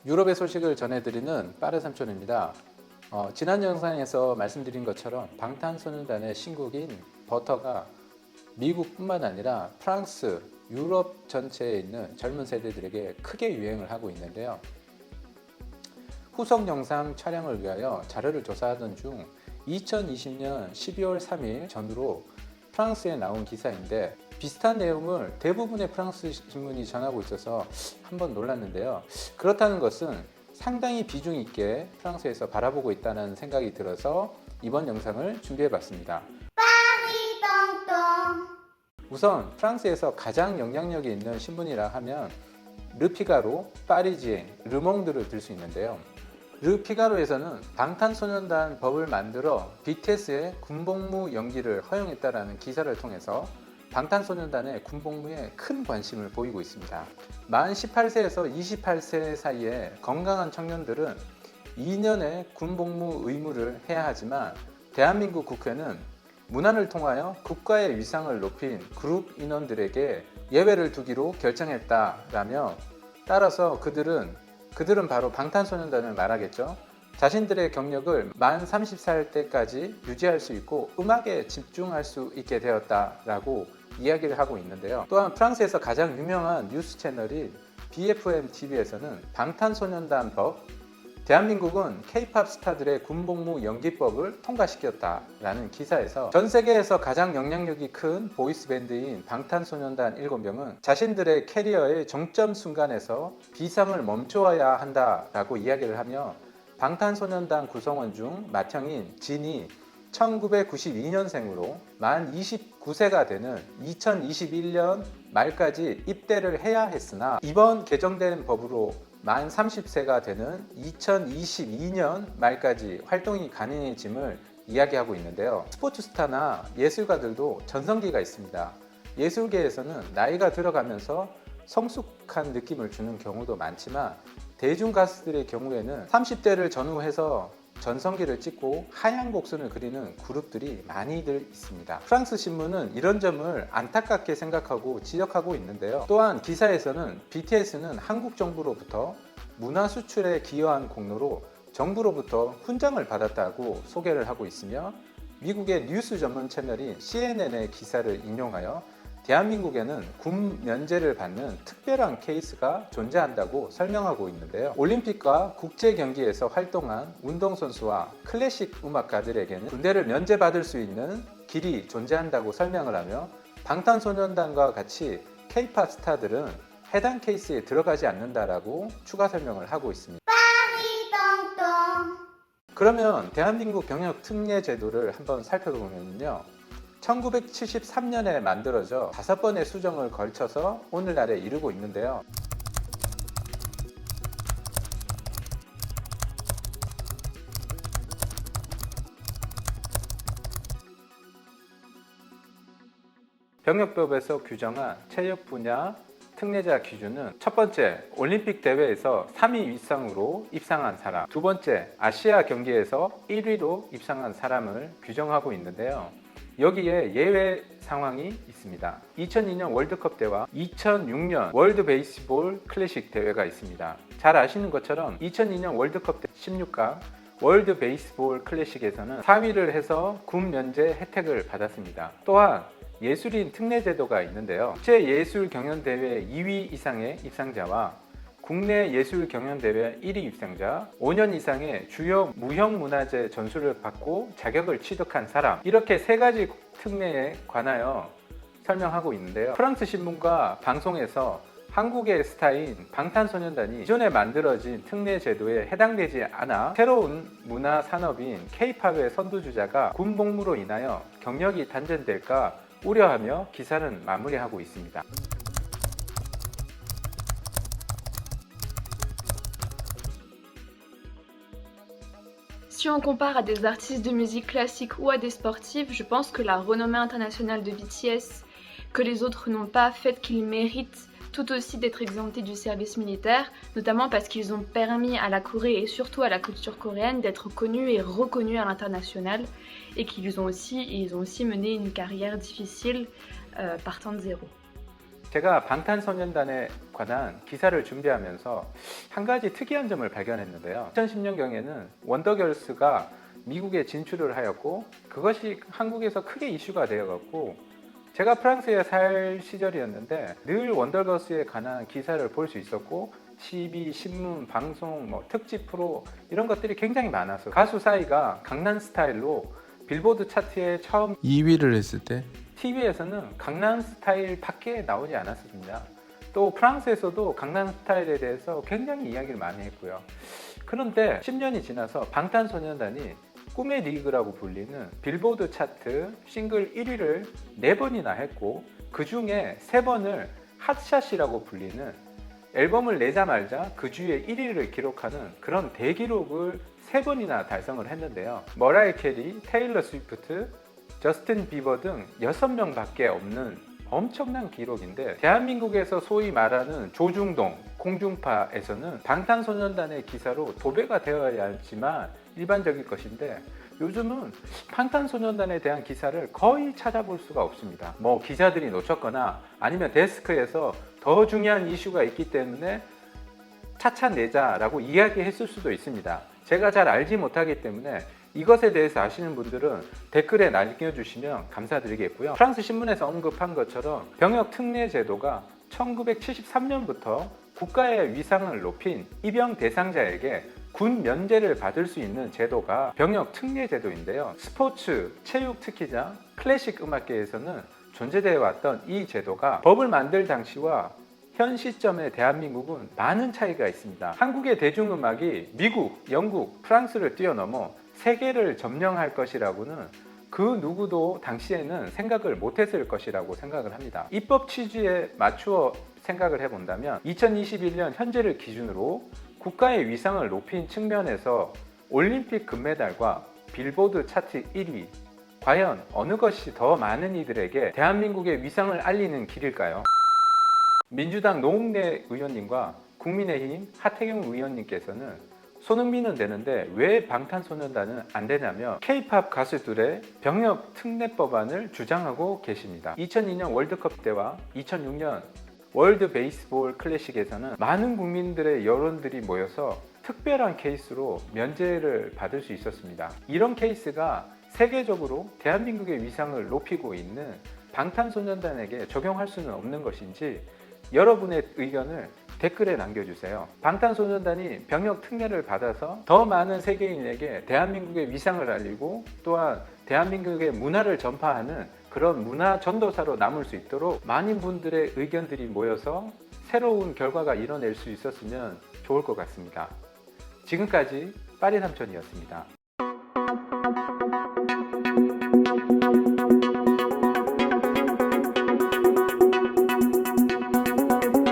유럽의 소식을 전해드리는 빠르삼촌입니다. 지난 영상에서 말씀드린 것처럼 방탄소년단의 신곡인 버터가 미국뿐만 아니라 프랑스, 유럽 전체에 있는 젊은 세대들에게 크게 유행을 하고 있는데요. 후속 영상 촬영을 위하여 자료를 조사하던 중 2020년 12월 3일 전후로 프랑스에 나온 기사인데 비슷한 내용을 대부분의 프랑스 신문이 전하고 있어서 한번 놀랐는데요. 그렇다는 것은 상당히 비중 있게 프랑스에서 바라보고 있다는 생각이 들어서 이번 영상을 준비해 봤습니다. 우선 프랑스에서 가장 영향력이 있는 신문이라 하면 르피가로, 파리지앵, 르몽드를 들 수 있는데요. 르피가로에서는 방탄소년단 법을 만들어 BTS의 군복무 연기를 허용했다라는 기사를 통해서 방탄소년단의 군복무에 큰 관심을 보이고 있습니다. 만 18세에서 28세 사이에 건강한 청년들은 2년의 군복무 의무를 해야 하지만 대한민국 국회는 문안을 통하여 국가의 위상을 높인 그룹 인원들에게 예외를 두기로 결정했다라며 따라서 그들은 바로 방탄소년단을 말하겠죠. 자신들의 경력을 만 30살 때까지 유지할 수 있고 음악에 집중할 수 있게 되었다라고 이야기를 하고 있는데요. 또한 프랑스에서 가장 유명한 뉴스 채널인 BFM TV에서는 방탄소년단 법, 대한민국은 K-POP 스타들의 군복무 연기법을 통과시켰다라는 기사에서 전 세계에서 가장 영향력이 큰 보이스밴드인 방탄소년단 7명은 자신들의 캐리어의 정점 순간에서 비상을 멈춰야 한다라고 이야기를 하며 방탄소년단 구성원 중 맏형인 진이 1992년생으로 만 29세가 되는 2021년 말까지 입대를 해야 했으나 이번 개정된 법으로 만 30세가 되는 2022년 말까지 활동이 가능해짐을 이야기하고 있는데요. 스포츠 스타나 예술가들도 전성기가 있습니다. 예술계에서는 나이가 들어가면서 성숙한 느낌을 주는 경우도 많지만 대중 가수들의 경우에는 30대를 전후해서 전성기를 찍고 하얀 곡선을 그리는 그룹들이 많이들 있습니다. 프랑스 신문은 이런 점을 안타깝게 생각하고 지적하고 있는데요. 또한 기사에서는 BTS는 한국 정부로부터 문화 수출에 기여한 공로로 정부로부터 훈장을 받았다고 소개를 하고 있으며 미국의 뉴스 전문 채널인 CNN의 기사를 인용하여 대한민국에는 군 면제를 받는 특별한 케이스가 존재한다고 설명하고 있는데요. 올림픽과 국제 경기에서 활동한 운동선수와 클래식 음악가들에게는 군대를 면제받을 수 있는 길이 존재한다고 설명을 하며 방탄소년단과 같이 K-POP 스타들은 해당 케이스에 들어가지 않는다라고 추가 설명을 하고 있습니다. 그러면 대한민국 병역 특례 제도를 한번 살펴보면요. 1973년에 만들어져 5번의 수정을 걸쳐서 오늘날에 이르고 있는데요. 병역법에서 규정한 체육 분야 특례자 기준은 첫 번째, 올림픽 대회에서 3위 이상으로 입상한 사람, 두 번째, 아시아 경기에서 1위로 입상한 사람을 규정하고 있는데요. 여기에 예외 상황이 있습니다. 2002년 월드컵 대회와 2006년 월드 베이스볼 클래식 대회가 있습니다. 잘 아시는 것처럼 2002년 월드컵 대 16강 월드 베이스볼 클래식에서는 4위를 해서 군 면제 혜택을 받았습니다. 또한 예술인 특례 제도가 있는데요. 국제예술경연대회 2위 이상의 입상자와 국내 예술경연대회 1위 입상자, 5년 이상의 주요 무형문화재 전수를 받고 자격을 취득한 사람, 이렇게 3가지 특례에 관하여 설명하고 있는데요. 프랑스 신문과 방송에서 한국의 스타인 방탄소년단이 기존에 만들어진 특례 제도에 해당되지 않아 새로운 문화 산업인 K-POP의 선두주자가 군복무로 인하여 경력이 단절될까 우려하며 기사는 마무리하고 있습니다. Si on compare à des artistes de musique classique ou à des sportifs, je pense que la renommée internationale de BTS, que les autres n'ont pas, fait qu'ils méritent tout aussi d'être exemptés du service militaire, notamment parce qu'ils ont permis à la Corée et surtout à la culture coréenne d'être connus et reconnus à l'international, et qu'ils ont aussi mené une carrière difficile partant de zéro. 제가 방탄소년단에 관한 기사를 준비하면서 한 가지 특이한 점을 발견했는데요. 2010년경에는 원더걸스가 미국에 진출을 하였고 그것이 한국에서 크게 이슈가 되어갖고 제가 프랑스에 살 시절이었는데 늘 원더걸스에 관한 기사를 볼 수 있었고 TV, 신문, 방송, 특집 프로 이런 것들이 굉장히 많았어요. 가수 사이가 강남스타일로 빌보드 차트에 처음 2위를 했을 때 TV에서는 강남스타일 밖에 나오지 않았습니다. 또 프랑스에서도 강남스타일에 대해서 굉장히 이야기를 많이 했고요. 그런데 10년이 지나서 방탄소년단이 꿈의 리그라고 불리는 빌보드 차트 싱글 1위를 4번이나 했고 그 중에 3번을 핫샷이라고 불리는 앨범을 내자마자 그 주에 1위를 기록하는 그런 대기록을 3번이나 달성을 했는데요. 머라이 캐리, 테일러 스위프트, 저스틴 비버 등 6명밖에 없는 엄청난 기록인데 대한민국에서 소위 말하는 조중동, 공중파에서는 방탄소년단의 기사로 도배가 되어야 하지만 일반적일 것인데 요즘은 방탄소년단에 대한 기사를 거의 찾아볼 수가 없습니다. 기자들이 놓쳤거나 아니면 데스크에서 더 중요한 이슈가 있기 때문에 차차 내자라고 이야기했을 수도 있습니다. 제가 잘 알지 못하기 때문에 이것에 대해서 아시는 분들은 댓글에 남겨주시면 감사드리겠고요. 프랑스 신문에서 언급한 것처럼 병역 특례 제도가 1973년부터 국가의 위상을 높인 입영 대상자에게 군 면제를 받을 수 있는 제도가 병역 특례 제도인데요. 스포츠, 체육 특기자, 클래식 음악계에서는 존재되어 왔던 이 제도가 법을 만들 당시와 현 시점에 대한민국은 많은 차이가 있습니다. 한국의 대중음악이 미국, 영국, 프랑스를 뛰어넘어 세계를 점령할 것이라고는 그 누구도 당시에는 생각을 못했을 것이라고 생각을 합니다. 입법 취지에 맞추어 생각을 해본다면 2021년 현재를 기준으로 국가의 위상을 높인 측면에서 올림픽 금메달과 빌보드 차트 1위, 과연 어느 것이 더 많은 이들에게 대한민국의 위상을 알리는 길일까요? 민주당 노웅래 의원님과 국민의힘 하태경 의원님께서는 손흥민은 되는데 왜 방탄소년단은 안 되냐며 K-팝 가수들의 병역 특례 법안을 주장하고 계십니다. 2002년 월드컵 때와 2006년 월드 베이스볼 클래식에서는 많은 국민들의 여론들이 모여서 특별한 케이스로 면제를 받을 수 있었습니다. 이런 케이스가 세계적으로 대한민국의 위상을 높이고 있는 방탄소년단에게 적용할 수는 없는 것인지 여러분의 의견을 댓글에 남겨주세요. 방탄소년단이 병역 특례를 받아서 더 많은 세계인에게 대한민국의 위상을 알리고 또한 대한민국의 문화를 전파하는 그런 문화 전도사로 남을 수 있도록 많은 분들의 의견들이 모여서 새로운 결과가 이뤄낼 수 있었으면 좋을 것 같습니다. 지금까지 빠리삼촌이었습니다.